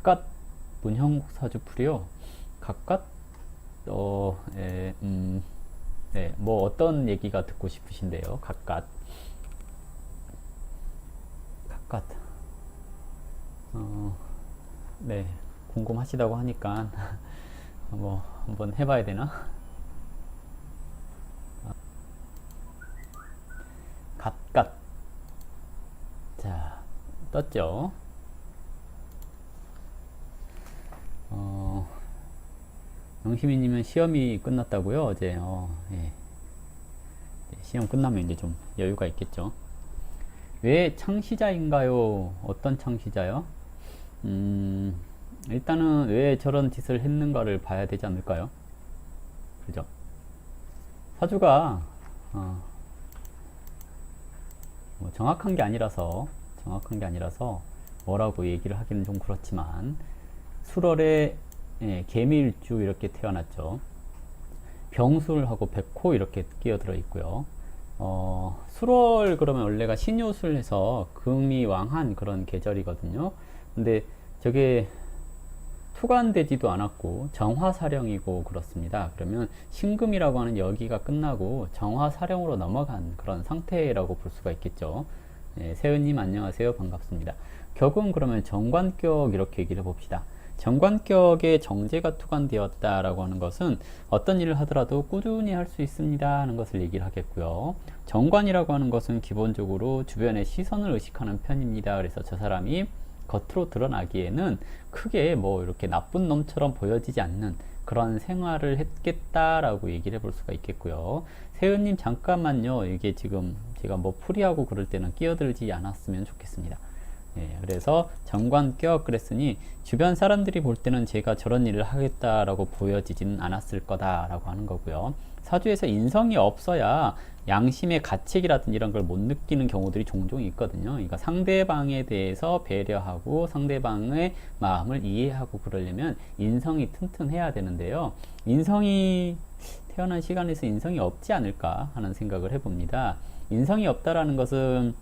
각각 문형국 사주풀이요. 각각 네, 뭐 어떤 얘기가 듣고 싶으신데요? 각각 네, 궁금하시다고 하니까 뭐 한번 해봐야 되나? 각각 자 떴죠? 영시민님은 시험이 끝났다고요? 어제 예. 시험 끝나면 이제 좀 여유가 있겠죠. 왜 창시자인가요? 어떤 창시자요? 일단은 왜 저런 짓을 했는가를 봐야 되지 않을까요? 그죠? 사주가 뭐 정확한 게 아니라서 뭐라고 얘기를 하기는 좀 그렇지만 술월에 개미일주 이렇게 태어났죠. 병술하고 백호 이렇게 끼어들어 있고요. 술월 그러면 원래가 신요술해서 금이 왕한 그런 계절이거든요. 근데 저게 투관되지도 않았고 정화사령이고 그렇습니다. 그러면 신금이라고 하는 여기가 끝나고 정화사령으로 넘어간 그런 상태라고 볼 수가 있겠죠. 세은님 안녕하세요. 반갑습니다. 격은 그러면 정관격 이렇게 얘기를 해봅시다. 정관격에 정제가 투관되었다라고 하는 것은 어떤 일을 하더라도 꾸준히 할 수 있습니다 하는 것을 얘기를 하겠고요. 정관이라고 하는 것은 기본적으로 주변의 시선을 의식하는 편입니다. 그래서 저 사람이 겉으로 드러나기에는 크게 뭐 이렇게 나쁜 놈처럼 보여지지 않는 그런 생활을 했겠다라고 얘기를 해볼 수가 있겠고요. 세은님 잠깐만요. 이게 지금 제가 뭐 풀이하고 그럴 때는 끼어들지 않았으면 좋겠습니다. 그래서 정관격 그랬으니 주변 사람들이 볼 때는 제가 저런 일을 하겠다라고 보여지지는 않았을 거다라고 하는 거고요. 사주에서 인성이 없어야 양심의 가책이라든지 이런 걸 못 느끼는 경우들이 종종 있거든요. 그러니까 상대방에 대해서 배려하고 상대방의 마음을 이해하고 그러려면 인성이 튼튼해야 되는데요. 인성이 태어난 시간에서 인성이 없지 않을까 하는 생각을 해봅니다. 인성이 없다라는 것은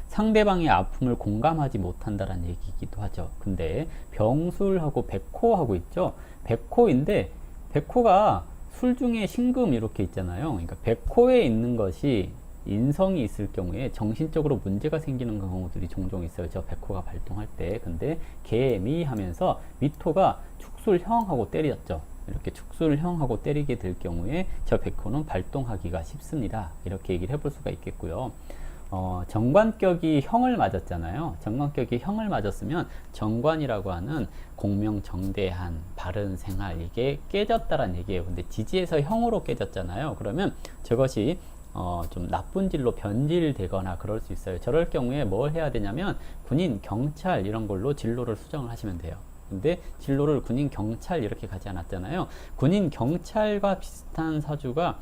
상대방의 아픔을 공감하지 못한다는 얘기이기도 하죠. 근데 병술하고 백호하고 있죠. 백호인데 백호가 술 중에 신금 이렇게 있잖아요. 그러니까 백호에 있는 것이 인성이 있을 경우에 정신적으로 문제가 생기는 경우들이 종종 있어요. 저 백호가 발동할 때. 근데 개미 하면서 미토가 축술형하고 때렸죠. 이렇게 축술형하고 때리게 될 경우에 저 백호는 발동하기가 쉽습니다. 이렇게 얘기를 해볼 수가 있겠고요. 정관격이 형을 맞았잖아요. 정관격이 형을 맞았으면 정관이라고 하는 공명정대한 바른 생활 이게 깨졌다란 얘기예요. 근데 지지에서 형으로 깨졌잖아요. 그러면 저것이 좀 나쁜 질로 변질되거나 그럴 수 있어요. 저럴 경우에 뭘 해야 되냐면 군인, 경찰 이런 걸로 진로를 수정을 하시면 돼요. 근데 진로를 군인, 경찰 이렇게 가지 않았잖아요. 군인, 경찰과 비슷한 사주가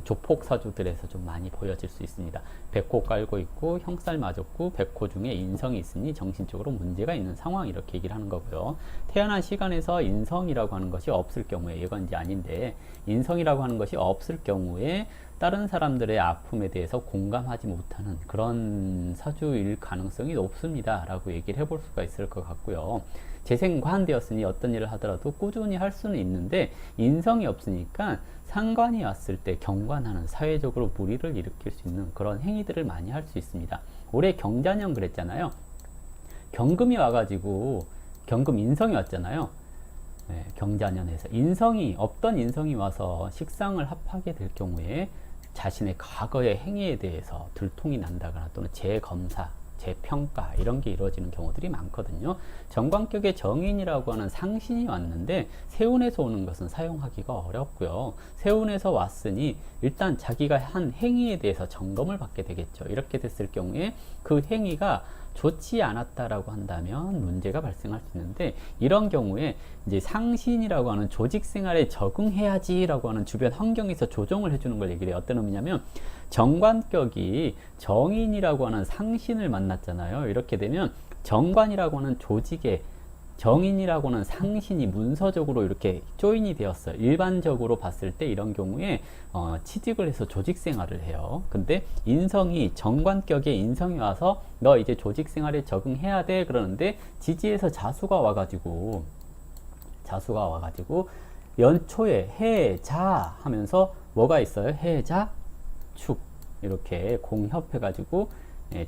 조폭 사주들에서 좀 많이 보여질 수 있습니다. 백호 깔고 있고 형살 맞았고 백호 중에 인성이 있으니 정신적으로 문제가 있는 상황 이렇게 얘기를 하는 거고요. 태어난 시간에서 인성이라고 하는 것이 없을 경우에 이건 이제 아닌데 인성이라고 하는 것이 없을 경우에 다른 사람들의 아픔에 대해서 공감하지 못하는 그런 사주일 가능성이 높습니다 라고 얘기를 해볼 수가 있을 것 같고요. 재생관 되었으니 어떤 일을 하더라도 꾸준히 할 수는 있는데 인성이 없으니까 상관이 왔을 때 경관하는 사회적으로 무리를 일으킬 수 있는 그런 행위들을 많이 할 수 있습니다. 올해 경자년 그랬잖아요. 경금이 와가지고 경금 인성이 왔잖아요. 경자년에서 없던 인성이 와서 식상을 합하게 될 경우에 자신의 과거의 행위에 대해서 들통이 난다거나 또는 재검사 재평가 이런 게 이루어지는 경우들이 많거든요. 정관격의 정인이라고 하는 상신이 왔는데 세운에서 오는 것은 사용하기가 어렵고요. 세운에서 왔으니 일단 자기가 한 행위에 대해서 점검을 받게 되겠죠. 이렇게 됐을 경우에 그 행위가 좋지 않았다라고 한다면 문제가 발생할 수 있는데 이런 경우에 이제 상신이라고 하는 조직 생활에 적응해야지라고 하는 주변 환경에서 조정을 해주는 걸 얘기를 해요. 어떤 의미냐면 정관격이 정인이라고 하는 상신을 만났잖아요. 이렇게 되면 정관이라고 하는 조직에 정인이라고는 상신이 문서적으로 이렇게 조인이 되었어요. 일반적으로 봤을 때 이런 경우에 취직을 해서 조직 생활을 해요. 근데 인성이 정관격의 인성이 와서 너 이제 조직 생활에 적응해야 돼 그러는데 지지에서 자수가 와가지고 연초에 해자 하면서 뭐가 있어요? 해자 축 이렇게 공협해가지고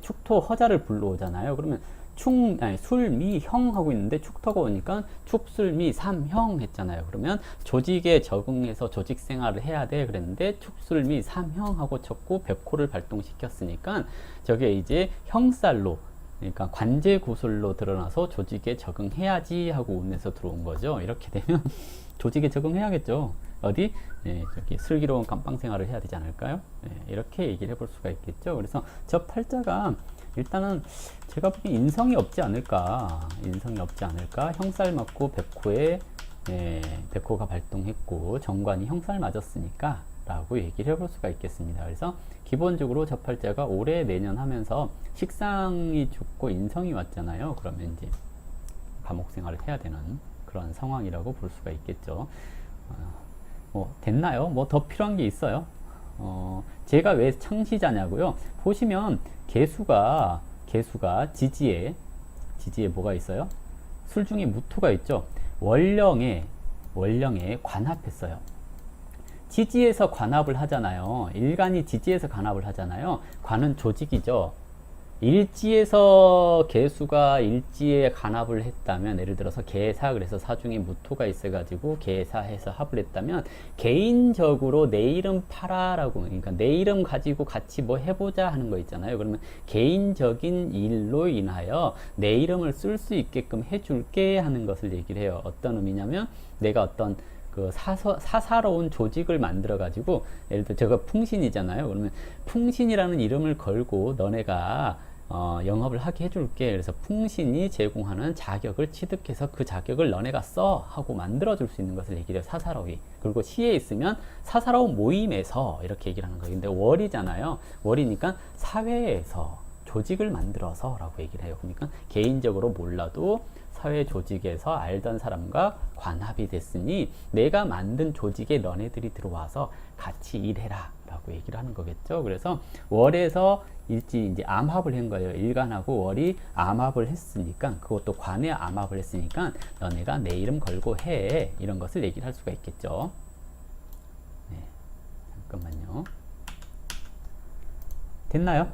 축토 허자를 불러오잖아요. 그러면 술미 형 하고 있는데 축토가 오니까 축술미 삼형 했잖아요. 그러면 조직에 적응해서 조직 생활을 해야 돼 그랬는데 축술미 삼형 하고 쳤고 백호를 발동시켰으니까 저게 이제 형살로 그러니까 관제 구술로 드러나서 조직에 적응해야지 하고 운에서 들어온 거죠. 이렇게 되면 조직에 적응해야겠죠. 어디? 저기 슬기로운 감방 생활을 해야 되지 않을까요? 이렇게 얘기를 해볼 수가 있겠죠. 그래서 저 팔자가 일단은 제가 보기엔 인성이 없지 않을까. 형살 맞고 백호에 백호가 발동했고 정관이 형살 맞았으니까 라고 얘기를 해볼 수가 있겠습니다. 그래서 기본적으로 저 팔자가 올해 내년 하면서 식상이 죽고 인성이 왔잖아요. 그러면 이제 감옥 생활을 해야 되는 그런 상황이라고 볼 수가 있겠죠. 됐나요? 뭐 더 필요한 게 있어요? 제가 왜 창시자냐고요? 보시면 개수가 지지에 뭐가 있어요? 술중에 무토가 있죠. 원령에 관합했어요. 지지에서 관합을 하잖아요. 일간이 지지에서 관합을 하잖아요. 관은 조직이죠. 일지에서 개수가 일지에 간합을 했다면 예를 들어서 개사 그래서 사중에 무토가 있어가지고 개사해서 합을 했다면 개인적으로 내 이름 팔아라고 그러니까 내 이름 가지고 같이 뭐 해보자 하는 거 있잖아요. 그러면 개인적인 일로 인하여 내 이름을 쓸 수 있게끔 해줄게 하는 것을 얘기를 해요. 어떤 의미냐면 내가 어떤 그 사사로운 조직을 만들어 가지고 예를 들어 제가 풍신이잖아요. 그러면 풍신이라는 이름을 걸고 너네가 영업을 하게 해줄게. 그래서 풍신이 제공하는 자격을 취득해서 그 자격을 너네가 써 하고 만들어 줄 수 있는 것을 얘기해요. 사사로이. 그리고 시에 있으면 사사로운 모임에서 이렇게 얘기를 하는 거예요. 근데 월이잖아요. 월이니까 사회에서 조직을 만들어서 라고 얘기를 해요. 그러니까 개인적으로 몰라도 사회 조직에서 알던 사람과 관합이 됐으니 내가 만든 조직에 너네들이 들어와서 같이 일해라 라고 얘기를 하는 거겠죠. 그래서 월에서 일지 이제 암합을 한 거예요. 일간하고 월이 암합을 했으니까 그것도 관에 암합을 했으니까 너네가 내 이름 걸고 해 이런 것을 얘기를 할 수가 있겠죠. 잠깐만요. 됐나요?